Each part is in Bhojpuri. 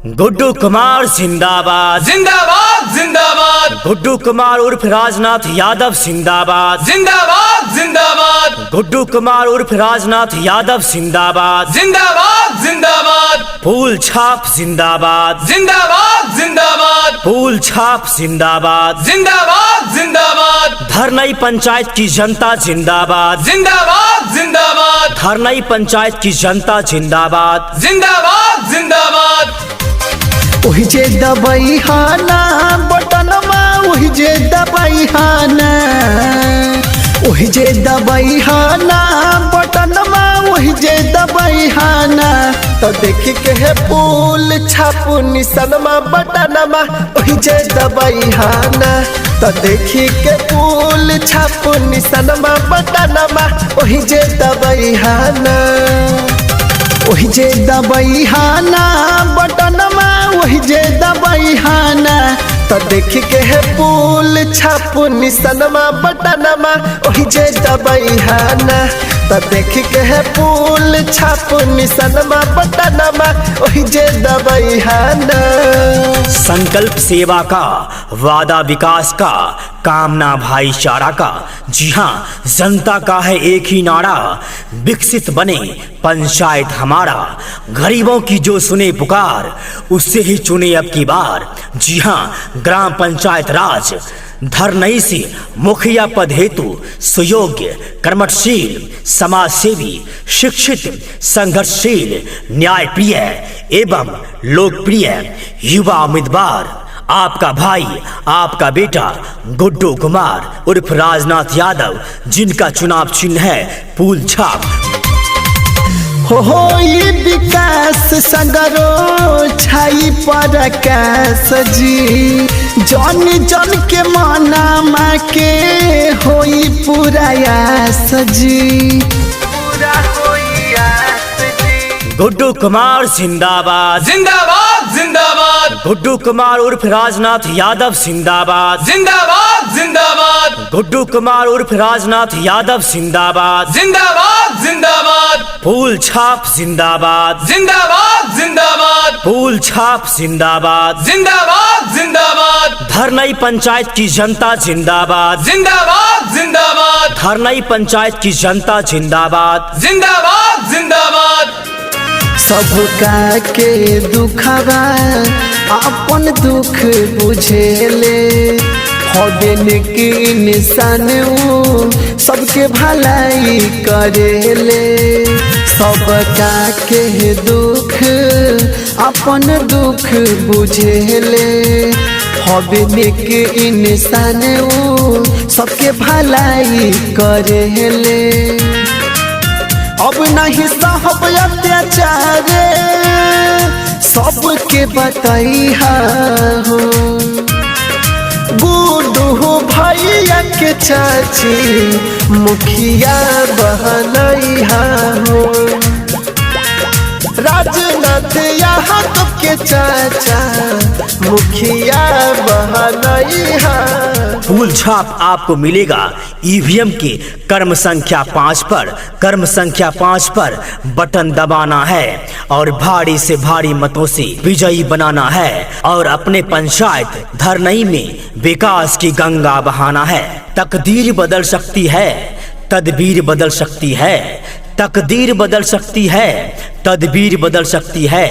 गुड्डू कुमार जिंदाबाद जिंदाबाद जिंदाबाद गुड्डू कुमार उर्फ राजनाथ यादव जिंदाबाद जिंदाबाद जिंदाबाद गुड्डू कुमार उर्फ राजनाथ यादव जिंदाबाद जिंदाबाद जिंदाबाद फूल छाप जिंदाबाद जिंदाबाद जिंदाबाद फूल छाप जिंदाबाद जिंदाबाद जिंदाबाद धरनई पंचायत की जनता जिंदाबाद जिंदाबाद जिंदाबाद धरनई पंचायत की जनता जिंदाबाद जिंदाबाद जिंदाबाद ओहि जे दबाई हाना बटनमा ओहि जे दबाई हाना ओहि जे दबाई हाना बटनमा ओहि जे दबाई हाना तो देखी के है फूल छाप निशानमा बटनमा ओहि जे दबाई हाना तो देखी के फूल छाप निशानमा बटनमा ओहि जे दबाई हाना ओहि जे दबाई हाना बटनमा ओहि जे दबाई हाना तो देखी के है फूल छाप निशानमा बटनमा ओहि जे दबाई हाना तो देखी के है फूल छाप निशानमा बटनमा ओहि जे दबाई हाना। संकल्प सेवा का, वादा विकास का, कामना भाईचारा का। जी हाँ, जनता का है एक ही नारा, विकसित बने पंचायत हमारा। गरीबों की जो सुने पुकार, उससे ही चुने अब की बार। जी हाँ, ग्राम पंचायत राज धरनई से मुखिया पद हेतु सुयोग्य, कर्मठशील, समाज सेवी, शिक्षित, संघर्षशील, न्यायप्रिय एवं लोकप्रिय युवा उम्मीदवार आपका भाई, आपका बेटा गुड्डू कुमार उर्फ राजनाथ यादव, जिनका चुनाव चिन्ह है फूल छाप। हो ये विकास सगरो छाई पर कैस जी, जन जन के मनामा के होई पूरा यास जी, पूरा होई यास जी। गुड्डू कुमार जिंदाबाद जिंदाबाद जिंदाबाद गुड्डू कुमार उर्फ राजनाथ यादव जिंदाबाद जिंदाबाद जिंदाबाद गुड्डू कुमार उर्फ राजनाथ यादव जिंदाबाद जिंदाबाद जिंदाबाद फूल छाप जिंदाबाद जिंदाबाद जिंदाबाद फूल छाप जिंदाबाद जिंदाबाद जिंदाबाद धरनई पंचायत की जनता जिंदाबाद जिंदाबाद जिंदाबाद धरनई पंचायत की जनता जिंदाबाद जिंदाबाद जिंदाबाद सबका के दुखवा अपन दुख बुझेले, हबेन के इंसान सबके भलाई करेले। सबका के दुख अपन दुख बुझेले, हबेन के इंसान सबके भलाई करेले। अब नहीं साहब अत्याचार सबके बताइहा हो, गुड्डू भैया के चाची मुखिया बहनैहा हो, राजनाथ यादव के चाचा मुखिया बहनैहा। फूल छाप आपको मिलेगा ईवीएम के कर्म संख्या 5 पर। कर्म संख्या 5 पर बटन दबाना है और भारी से भारी मतों से विजयी बनाना है और अपने पंचायत धरनई में विकास की गंगा बहाना है। तकदीर बदल सकती है, तदबीर बदल सकती है, तकदीर बदल सकती है, तदबीर बदल सकती है।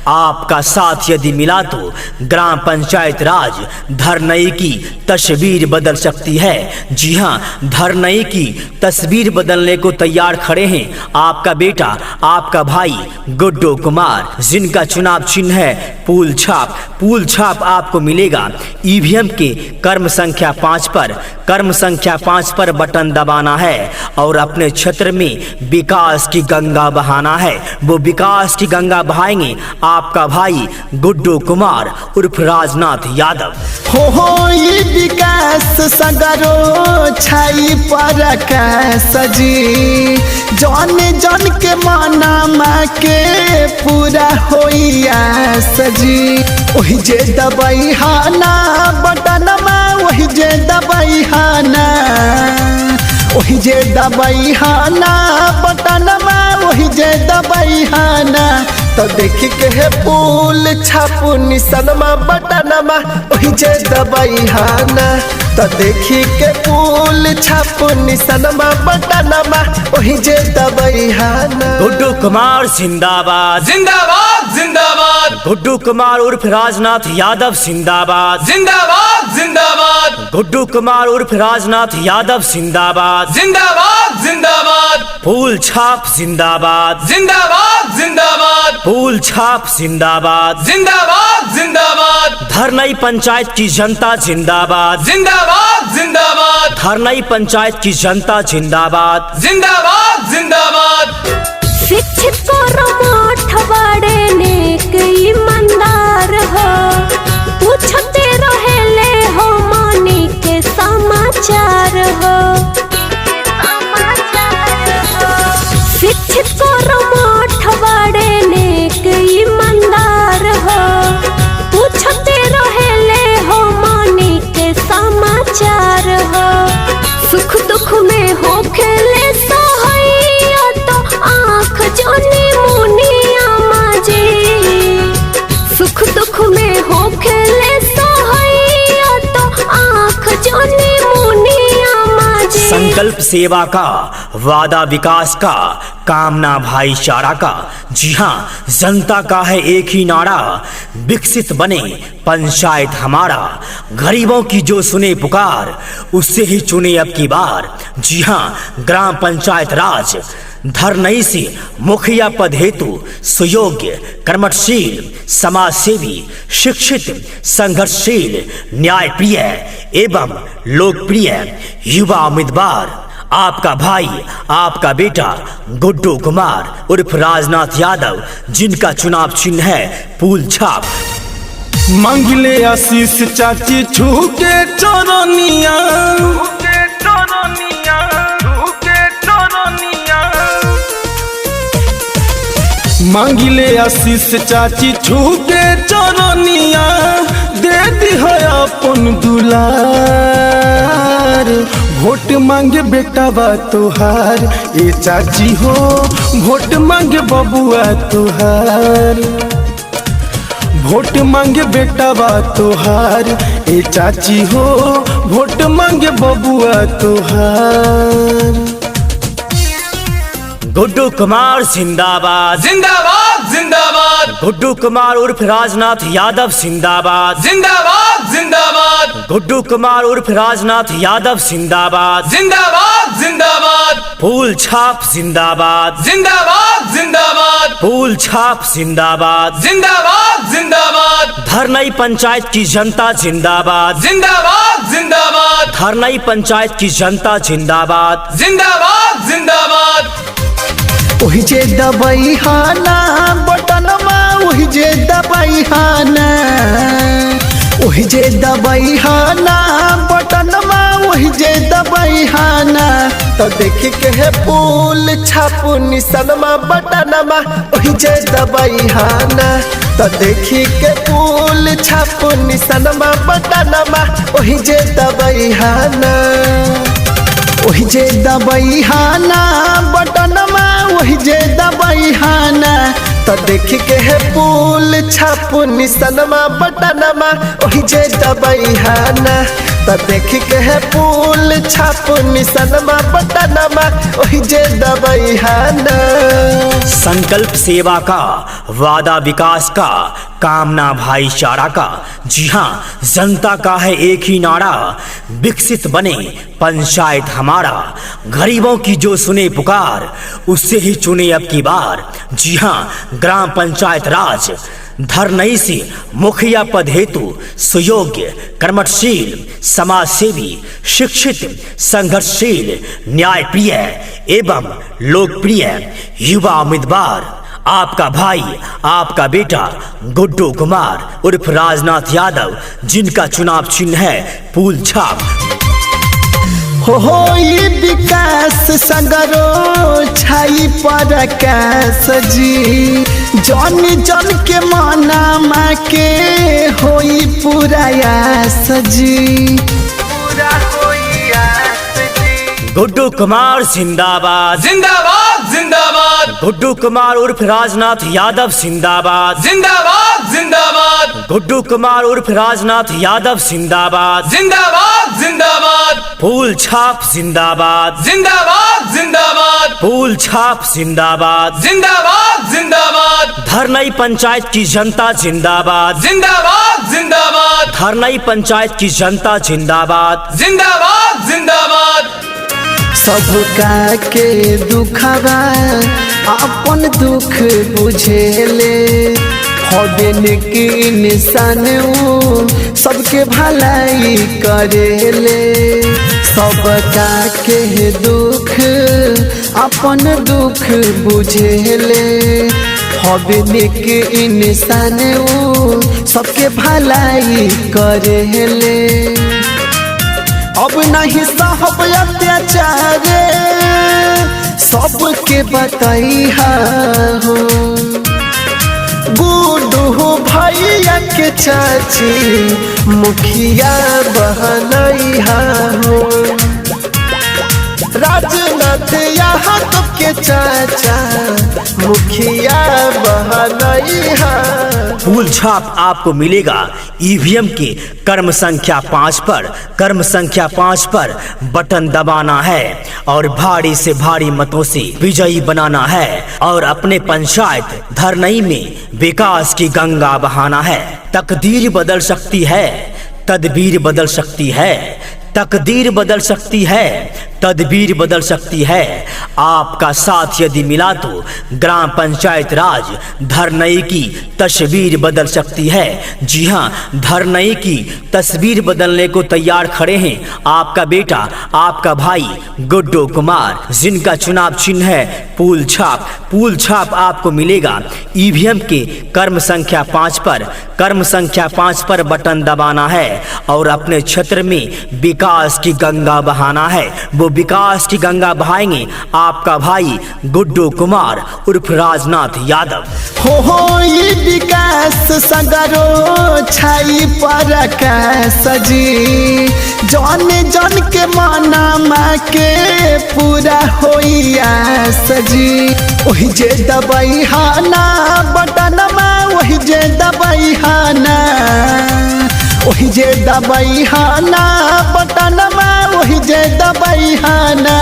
आपका साथ यदि मिला तो ग्राम पंचायत राज धरनई की तस्वीर बदल सकती है। जी हाँ, धरनई की तस्वीर बदलने को तैयार खड़े हैं आपका बेटा, आपका भाई गुड्डू कुमार, जिनका चुनाव चिन्ह है फूल छाप। फूल छाप आपको मिलेगा ईवीएम के कर्म संख्या 5 पर। कर्म संख्या 5 पर बटन दबाना है और अपने क्षेत्र में विकास की गंगा बहाना है। वो विकास की गंगा बहाएंगे आपका भाई गुड्डू कुमार उर्फ राजनाथ यादव। हो ये विकास सगरो छाई पर कैस जी, जन जन के मनामा के पूरा होई आस जी। ओहि जे दबाई हाना बटनमा ओहि जे दबाई हाना, ओहि जे दबाई हाना बटनमा ओहि जे दबाई हाना तो देखी के है फूल छाप निशानमा बटनमा ओही जे दबाई हाना तो देखी के फूल छाप निशानमा बटनमा ओही जे दबाई हाना। गुड्डू कुमार जिंदाबाद जिंदाबाद जिंदाबाद गुड्डू कुमार उर्फ राजनाथ यादव जिंदाबाद जिंदाबाद जिंदाबाद गुड्डू कुमार उर्फ राजनाथ यादव जिंदाबाद जिंदाबाद जिंदाबाद फूल छाप जिंदाबाद जिंदाबाद जिंदाबाद फूल छाप जिंदाबाद जिंदाबाद जिंदाबाद धरनई पंचायत की जनता जिंदाबाद जिंदाबाद जिंदाबाद धरनई पंचायत की जनता जिंदाबाद जिंदाबाद जिंदाबाद शिक्षित परमठ बड़े नेक ईमानदार हो पूछते रहेले हो मनी के समाचार हो। शिक्षित परमठ बड़े नेक ईमानदार हो पूछते रहेले हो मनी के समाचार हो। सुख दुख में हो खेले सहाय तो आँख जानी मुनिया माजी सुख दुख में हो खेले सहाय तो आँख जानी मुनिया माजी। संकल्प सेवा का, वादा विकास का, कामना भाईचारा का। जी हाँ, जनता का है एक ही नारा, विकसित बने पंचायत हमारा। गरीबों की जो सुने पुकार उससे ही चुने अब की बार। जी हाँ, ग्राम पंचायत राज धरनई से मुखिया पद हेतु सुयोग्य, कर्मठशील, समाज सेवी, शिक्षित, संघर्षशील, न्यायप्रिय एवं लोकप्रिय युवा उम्मीदवार आपका भाई, आपका बेटा गुड्डू कुमार उर्फ राजनाथ यादव, जिनका चुनाव चिन्ह है फूल छाप। मांगले आशीष चाची छूके चरनिया मांगले आशीष चाची छूके चरनिया दे दी है अपन दुलार। वोट मांगे बेटा बा तुहार ए चाची हो, वोट मांगे बबुआ तुहार। वोट मांगे बेटा बा तुहार ए चाची हो, वोट मांगे बबुआ तुहार। गुड्डू कुमार जिंदाबाद जिंदाबाद जिंदाबाद गुड्डू कुमार उर्फ राजनाथ यादव जिंदाबाद जिंदाबाद जिंदाबाद गुड्डू कुमार उर्फ राजनाथ यादव जिंदाबाद जिंदाबाद जिंदाबाद फूल छाप जिंदाबाद जिंदाबाद जिंदाबाद फूल छाप जिंदाबाद जिंदाबाद जिंदाबाद धरनई पंचायत की जनता जिंदाबाद जिंदाबाद जिंदाबाद धरनई पंचायत की जनता जिंदाबाद जिंदाबाद जिंदाबाद ओही जे दबाई हाना बटनमा ओही जे दबाई हाना ओही जे दबाई हाना बटनमा ओही जे दबाई हाना तो देखी के है फूल छाप निशानमा बटनमा ओही जे दबाई हाना तो देखी के फूल छाप निशानमा बटनमा ओही जे दबाई हाना ओही जे दबाई हाना बटनमा ओही जे दबाई हाना तो देखी के है फूल छाप निशानमा बटनमा ओही जे दबाई हाना तो देखी के है फूल छाप निशानमा बटनमा ओही जे दबाई हाना। संकल्प सेवा का, वादा विकास का, कामना भाईचारा का। जी हाँ, जनता का है एक ही नारा, विकसित बने पंचायत हमारा। गरीबों की जो सुने पुकार उससे ही चुने अब की बार। जी हाँ, ग्राम पंचायत राज धरनई से मुखिया पद हेतु सुयोग्य, कर्मठशील, समाज सेवी, शिक्षित, संघर्षशील, न्यायप्रिय एवं लोकप्रिय युवा उम्मीदवार आपका भाई, आपका बेटा गुड्डू कुमार उर्फ राजनाथ यादव, जिनका चुनाव चिन्ह है फूल छाप। हो ये विकास सगरो छाई प्रकाश जी, जन जन के मनामा के होई पूरा आस जी। गुड्डू कुमार जिंदाबाद, जिंदाबाद जिंदाबाद, गुड्डू कुमार उर्फ राजनाथ यादव जिंदाबाद, जिंदाबाद जिंदाबाद, गुड्डू कुमार उर्फ राजनाथ यादव जिंदाबाद, जिंदाबाद जिंदाबाद, फूल छाप जिंदाबाद, जिंदाबाद जिंदाबाद, फूल छाप जिंदाबाद, जिंदाबाद जिंदाबाद, धरनई पंचायत की जनता जिंदाबाद, जिंदाबाद जिंदाबाद, धरनई पंचायत की जनता जिंदाबाद, जिंदाबाद जिंदाबाद, सबका के दुखवा अपन दुख बुझेले, हौबेन के इंसान सबके भलाई करेले। सबका के दुख अपन दुख बुझेले, हौबेन के इंसान सबके भलाई करेले। अब नहीं सहब अत्याचार सबके बतैहा हो, गुड्डू भैया के चाची मुखिया बहनैहा हो, राजनाथ यहाँ के चाचा मुखिया बहनैहा। फूल छाप आपको मिलेगा ईवीएम के कर्म संख्या 5 पर। कर्म संख्या 5 पर बटन दबाना है और भारी से भारी मतों से विजयी बनाना है और अपने पंचायत धरनई में विकास की गंगा बहाना है। तकदीर बदल सकती है, तदबीर बदल सकती है, तकदीर बदल सकती है, तदबीर बदल सकती है। आपका साथ यदि मिला तो ग्राम पंचायत राज धरनई की तस्वीर बदल सकती है। जी हाँ, धरनई की तस्वीर बदलने को तैयार खड़े हैं आपका बेटा, आपका भाई गुड्डू कुमार, जिनका चुनाव चिन्ह है फूल छाप। फूल छाप आपको मिलेगा ईवीएम के कर्म संख्या 5 पर। कर्म संख्या 5 पर बटन दबाना है और अपने क्षेत्र में विकास की गंगा बहाना है। वो विकास की गंगा बहाएंगे आपका भाई गुड्डू कुमार उर्फ राजनाथ यादव। हो ये विकास सगरो छाई पर सजी, जौन जन के मनमा के पूरा होइया सजी। वही जे दबाई हाना बटनमा, वही जे दबाई हाना, वही जे दबाई हाना बटनमा, वही जे दबाई हाना।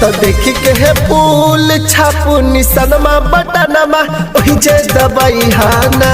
तो देखी के है फूल छापू निशानमा बटनमा, वही जे दबाई हाना।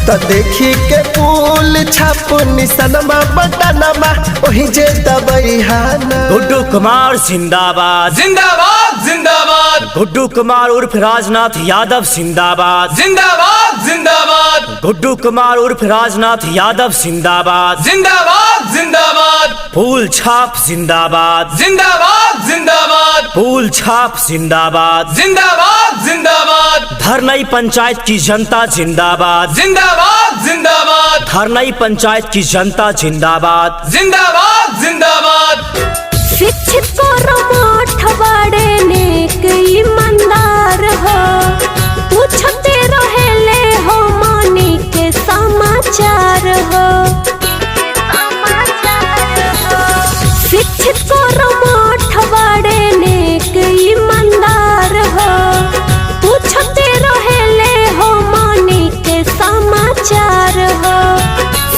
तो देखी के फूल छापू निशानमा बटनमा, वही जे दबाई हाना। गुड्डू कुमार जिंदाबाद, जिंदाबाद जिंदाबाद, गुड्डू कुमार उर्फ राजनाथ यादव जिंदाबाद, जिंदाबाद जिंदाबाद, गुड्डू कुमार उर्फ राजनाथ यादव जिंदाबाद, जिंदाबाद जिंदाबाद, फूल छाप जिंदाबाद, जिंदाबाद जिंदाबाद, फूल छाप जिंदाबाद, जिंदाबाद जिंदाबाद, धरनई पंचायत की जनता जिंदाबाद, जिंदाबाद जिंदाबाद, धरनई पंचायत की जनता जिंदाबाद, जिंदाबाद जिंदाबाद, शिक्षित परमठ बड़े नेक ईमानदार हो, पूछते रहेले हो मानी के समाचार हो। शिक्षित परमठ बड़े नेक ईमानदार हो, पूछते रहेले हो मानी के समाचार हो।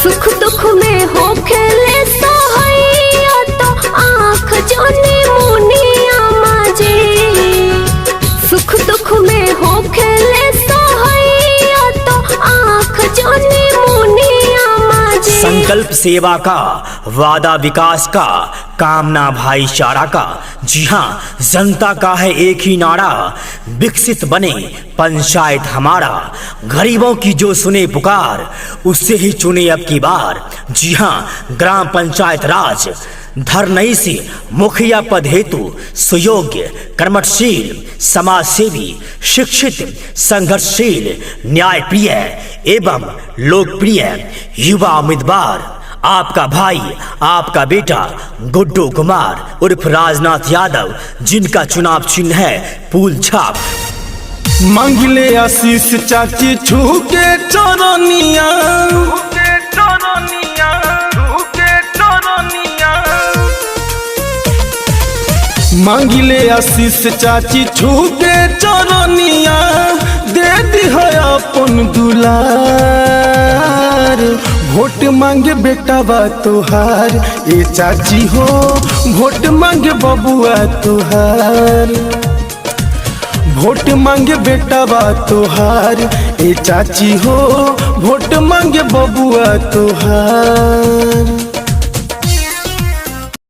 सुख दुख में हो खेले सहाइया तो आँख जानी मुनिया माजी। सुख दुख में हो खेले सहाइया तो आँख जानी मुनिया माजी। संकल्प सेवा का, वादा विकास का, कामना भाईचारा का। जी हाँ, जनता का है एक ही नारा, विकसित बने पंचायत हमारा। गरीबों की जो सुने पुकार, उससे ही चुने अब की बार। जी हाँ, ग्राम पंचायत राज धरनई से मुखिया पद हेतु सुयोग्य, कर्मठशील, समाजसेवी, शिक्षित, संघर्षशील, न्यायप्रिय एवं लोकप्रिय युवा उम्मीदवार आपका भाई, आपका बेटा गुड्डू कुमार उर्फ राजनाथ यादव, जिनका चुनाव चिन्ह है फूल छाप। मांगले आशीष चाची छूके चरनिया, मांगिले आशीष चाची छूके चरनिया दे दी है अपन दुलार। वोट मांगे बेटा बा तुहार ए चाची हो, वोट मांगे बबुआ तुहार। वोट मांगे बेटा बा तुहार ए चाची हो, वोट मांगे बबुआ तुहार।